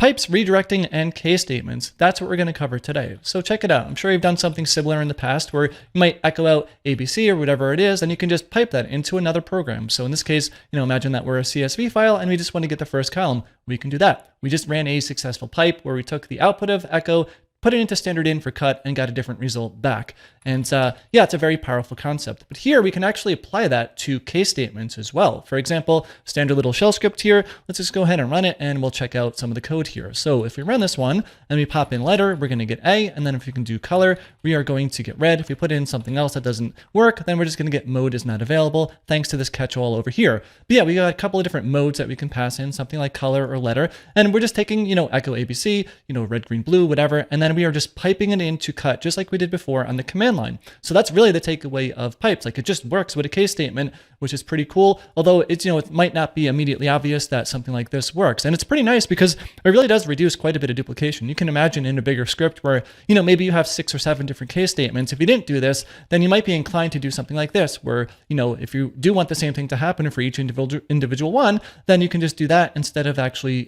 pipes, redirecting, and case statements. That's what we're going to cover today. So check it out. I'm sure you've done something similar in the past where you might echo out ABC or whatever it is, and you can just pipe that into another program. So in this case, imagine that we're a CSV file and we just want to get the first column. We can do that. We just ran a successful pipe where we took the output of echo, put it into standard in for cut, and got a different result back. And yeah, it's a very powerful concept. But here we can actually apply that to case statements as well. For example, standard little shell script here. Let's just go ahead and run it, and we'll check out some of the code here. So if we run this one and we pop in letter, we're going to get A. And then if we can do color, we are going to get red. If we put in something else that doesn't work, then we're just going to get mode is not available, thanks to this catch-all over here. But yeah, we got a couple of different modes that we can pass in, something like color or letter. And we're just taking, echo ABC, red, green, blue, whatever. And then we are just piping it into cut, just like we did before on the command line. So that's really the takeaway of pipes. Like, it just works with a case statement, which is pretty cool. Although it's, it might not be immediately obvious that something like this works. And it's pretty nice because it really does reduce quite a bit of duplication. You can imagine in a bigger script where, maybe you have 6 or 7 different case statements. If you didn't do this, then you might be inclined to do something like this, where, if you do want the same thing to happen for each individual one, then you can just do that instead of actually,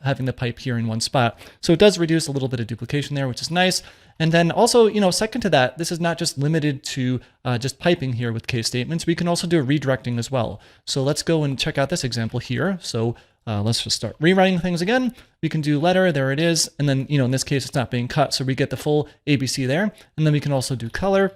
having the pipe here in one spot. So it does reduce a little bit of duplication there, which is nice. And then also, second to that, this is not just limited to just piping here with case statements. We can also do redirecting as well. So let's go and check out this example here. So let's just start rewriting things again. We can do letter, there it is. And then, in this case, it's not being cut. So we get the full ABC there. And then we can also do color.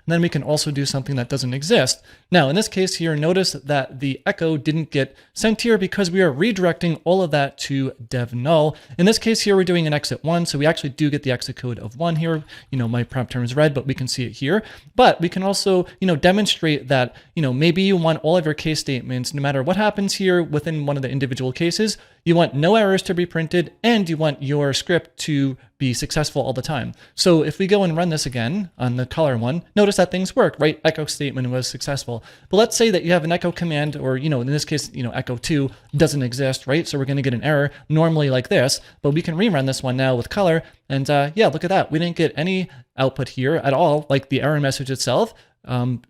And then we can also do something that doesn't exist. Now, in this case here, notice that the echo didn't get sent here because we are redirecting all of that to dev null. In this case here, we're doing an exit 1. So we actually do get the exit code of 1 here. My prompt term is red, but we can see it here. But we can also, demonstrate that, maybe you want all of your case statements, no matter what happens here within one of the individual cases, you want no errors to be printed, and you want your script to be successful all the time. So if we go and run this again on the color one, notice that things work, right? Echo statement was successful. But let's say that you have an echo command, or, in this case, echo 2 doesn't exist, right? So we're going to get an error normally like this, but we can rerun this one now with color. And yeah, look at that. We didn't get any output here at all, like the error message itself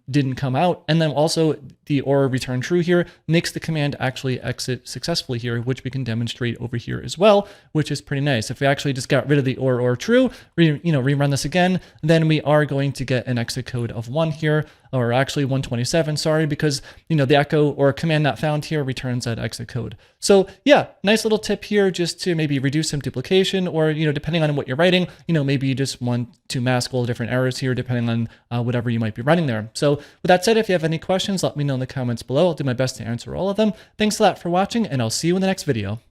didn't come out. And then also the or return true here makes the command actually exit successfully here, which we can demonstrate over here as well, which is pretty nice. If we actually just got rid of the or true, rerun this again, then we are going to get an exit code of 1 here, or actually 127, sorry, because, the echo or command not found here returns that exit code. So yeah, nice little tip here just to maybe reduce some duplication, or, depending on what you're writing, maybe you just want to mask all different errors here, depending on whatever you might be running there. So with that said, if you have any questions, let me know in the comments below. I'll do my best to answer all of them. Thanks a lot for watching, and I'll see you in the next video.